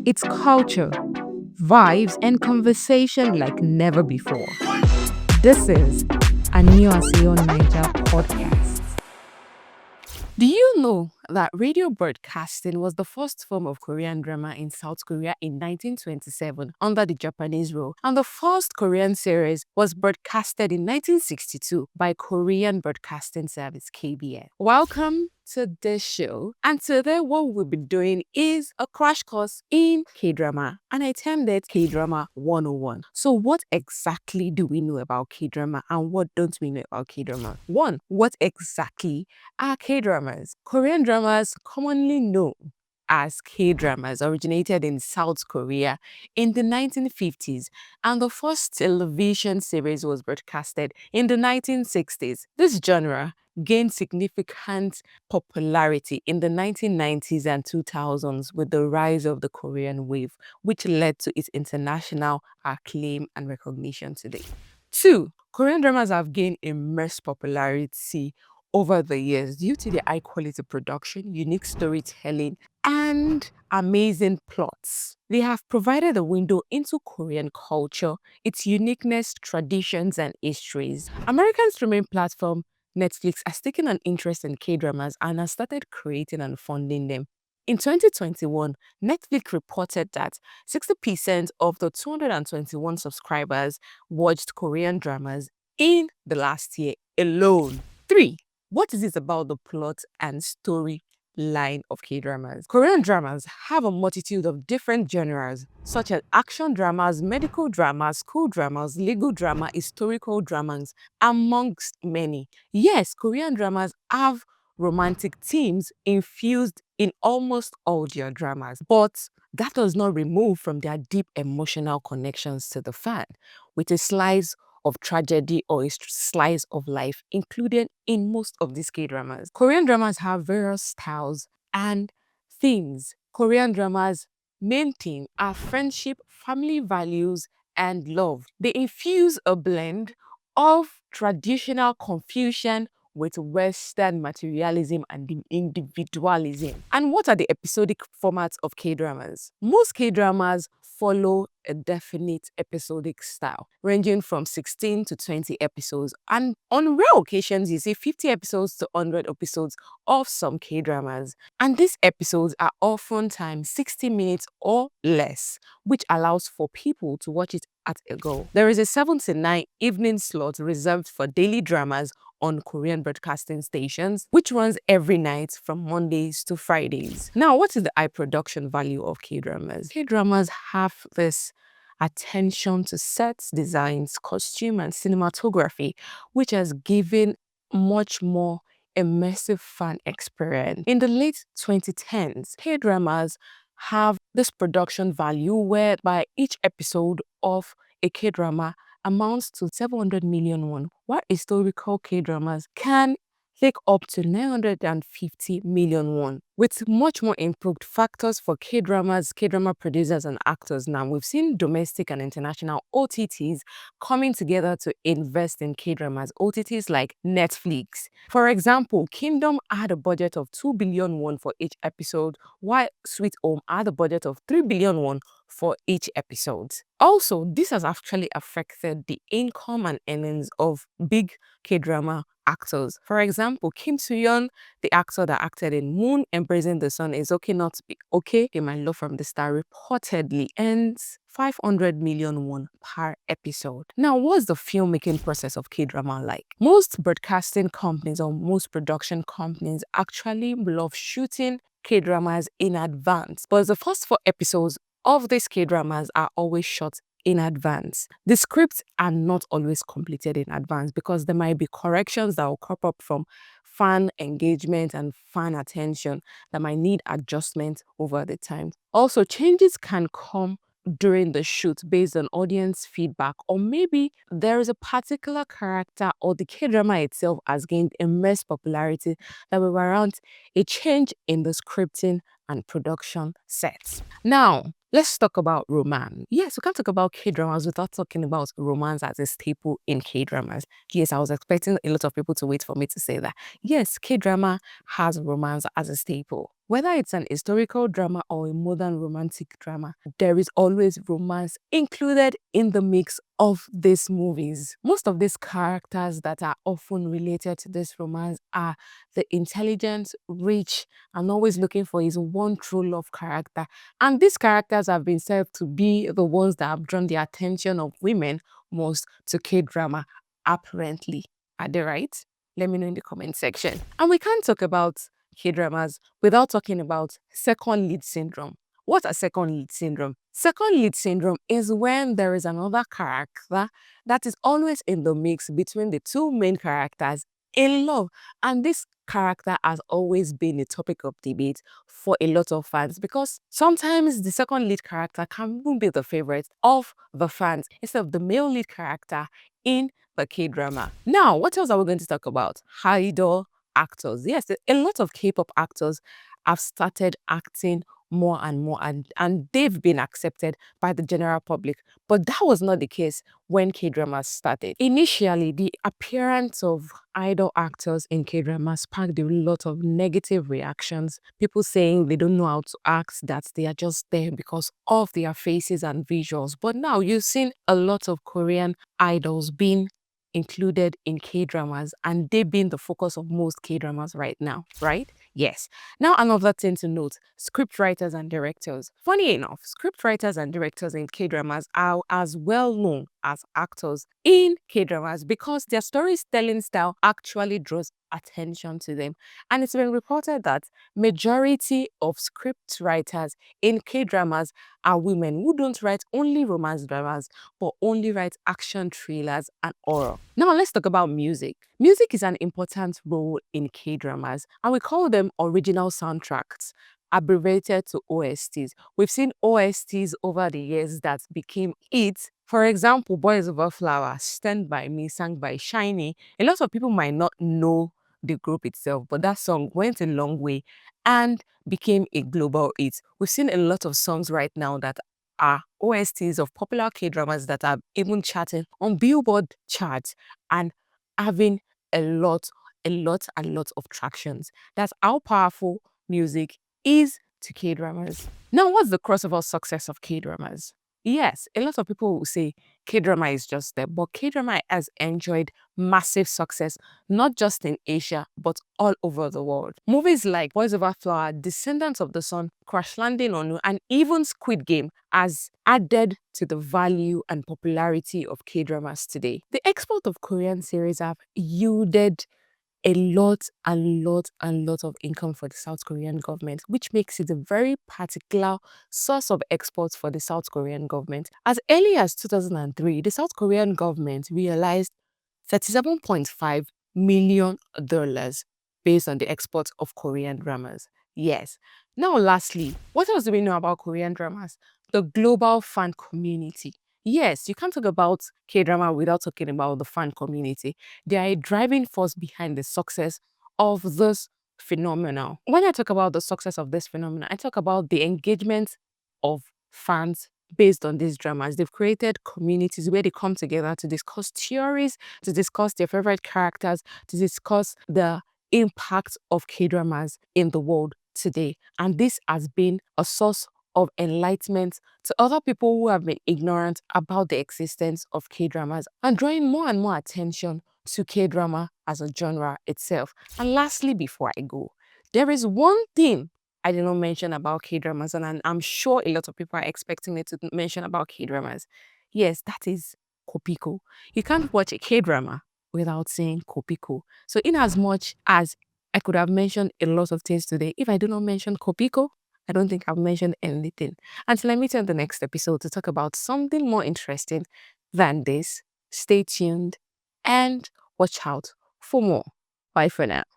It's culture, vibes, and conversation like never before. This is a new Seoul Niger podcast. Do you know that radio broadcasting was the first form of Korean drama in South Korea in 1927 under the Japanese rule, and the first Korean series was broadcasted in 1962 by Korean Broadcasting Service (KBS). Welcome to this show, and today what we'll be doing is a crash course in K-drama, and I termed it K-drama 101. So what exactly do we know about K-drama and what don't we know about K-drama? One, what exactly are K-dramas? Korean dramas, commonly known as K-dramas, originated in South Korea in the 1950s, and the first television series was broadcasted in the 1960s. This genre gained significant popularity in the 1990s and 2000s with the rise of the Korean wave, which led to its international acclaim and recognition today. Two, Korean dramas have gained immense popularity over the years due to their high quality production, unique storytelling, and amazing plots. They have provided a window into Korean culture, its uniqueness, traditions, and histories. American streaming platform Netflix has taken an interest in K-dramas and has started creating and funding them. In 2021, Netflix reported that 60% of the 221 subscribers watched Korean dramas in the last year alone. 3. What is it about the plot and story line of K-dramas? Korean dramas have a multitude of different genres, such as action dramas, medical dramas, school dramas, legal drama, historical dramas, amongst many. Yes, Korean dramas have romantic themes infused in almost all their dramas, but that does not remove from their deep emotional connections to the fan, with a slice of tragedy or a slice of life included in most of these K-dramas. Korean dramas have various styles and themes. Korean dramas' main theme are friendship, family values, and love. They infuse a blend of traditional Confucian with Western materialism and individualism. And what are the episodic formats of K-dramas? Most K-dramas follow a definite episodic style, ranging from 16 to 20 episodes. And on rare occasions, you see 50 episodes to 100 episodes of some K-dramas. And these episodes are oftentimes 60 minutes or less, which allows for people to watch it at a go. There is a 7 to 9 evening slot reserved for daily dramas on Korean broadcasting stations, which runs every night from Mondays to Fridays. Now, what is the high production value of K-dramas? K-dramas have this attention to sets, designs, costume, and cinematography, which has given much more immersive fan experience. In the late 2010s, K-dramas have this production value whereby each episode of a K-drama amounts to 700 million won, while historical K-dramas can take up to 950 million won. With much more improved factors for K-dramas, K-drama producers and actors now, we've seen domestic and international OTTs coming together to invest in K-dramas. OTTs like Netflix. For example, Kingdom had a budget of 2 billion won for each episode, while Sweet Home had a budget of 3 billion won for each episode. Also, this has actually affected the income and earnings of big K-drama actors. For example, Kim Soo-yeon, the actor that acted in Moon, Embracing the Sun, Is Okay Not to Be Okay, In My Love from the Star, reportedly earns 500 million won per episode. Now, what's the filmmaking process of K-drama like? Most broadcasting companies or most production companies actually love shooting K-dramas in advance, but the first 4 episodes of these K-dramas are always shot in advance. The scripts are not always completed in advance because there might be corrections that will crop up from fan engagement and fan attention that might need adjustment over the time. Also, changes can come during the shoot based on audience feedback, or maybe there is a particular character or the K-drama itself has gained immense popularity that will warrant a change in the scripting and production sets. Now, let's talk about romance. Yes, we can't talk about K-dramas without talking about romance as a staple in K-dramas. Yes, I was expecting a lot of people to wait for me to say that. Yes, K-drama has romance as a staple. Whether it's an historical drama or a modern romantic drama, there is always romance included in the mix of these movies. Most of these characters that are often related to this romance are the intelligent, rich, and always looking for his one true love character. And these characters have been said to be the ones that have drawn the attention of women most to K-drama, apparently. Are they right? Let me know in the comment section. And we can't talk about K-dramas without talking about second lead syndrome. What is second lead syndrome? Second lead syndrome is when there is another character that is always in the mix between the two main characters in love. And this character has always been a topic of debate for a lot of fans because sometimes the second lead character can even be the favorite of the fans instead of the male lead character in the K-drama. Now, what else are we going to talk about? Idol actors. Yes, a lot of K-pop actors have started acting more and more and they've been accepted by the general public. But that was not the case when K-dramas started. Initially, the appearance of idol actors in K-dramas sparked a lot of negative reactions. People saying they don't know how to act, that they are just there because of their faces and visuals. But now you've seen a lot of Korean idols being included in K-dramas and they being the focus of most K-dramas right now, right? Yes. Now another thing to note, script writers and directors. Funny enough, script writers and directors in K-dramas are as well known as actors in K-dramas because their storytelling style actually draws attention to them. And it's been reported that majority of script writers in K-dramas are women who don't write only romance dramas but only write action thrillers and horror. Now let's talk about music. Music is an important role in K-dramas and we call them original soundtracks, abbreviated to OSTs. We've seen OSTs over the years that became hits. For example, Boys Over Flowers, Stand By Me, sang by Shiny. A lot of people might not know the group itself, but that song went a long way and became a global hit. We've seen a lot of songs right now that are OSTs of popular K-dramas that are even charting on Billboard charts and having a lot of tractions. That's how powerful music is to K-dramas. Now, what's the crossover success of K-dramas? Yes, a lot of people will say K-drama is just there, but K-drama has enjoyed massive success, not just in Asia, but all over the world. Movies like Boys Over Flower, Descendants of the Sun, Crash Landing on You, and even Squid Game has added to the value and popularity of K-dramas today. The export of Korean series have yielded a lot of income for the South Korean government, which makes it a very particular source of exports for the South Korean government. As early as 2003, the South Korean government realized $37.5 million based on the export of Korean dramas. Yes. Now, lastly, what else do we know about Korean dramas? The global fan community. Yes, you can't talk about K-drama without talking about the fan community. They are a driving force behind the success of this phenomenon. When I talk about the success of this phenomenon, I talk about the engagement of fans based on these dramas. They've created communities where they come together to discuss theories, to discuss their favorite characters, to discuss the impact of K-dramas in the world today. And this has been a source of enlightenment to other people who have been ignorant about the existence of K-dramas and drawing more and more attention to K-drama as a genre itself. And lastly, before I go, there is one thing I did not mention about K-dramas, and I'm sure a lot of people are expecting me to mention about K-dramas. Yes, that is Kopiko. You can't watch a K-drama without saying Kopiko. So in as much as I could have mentioned a lot of things today, if I do not mention Kopiko, I don't think I've mentioned anything. Until I meet you in the next episode to talk about something more interesting than this. Stay tuned and watch out for more. Bye for now.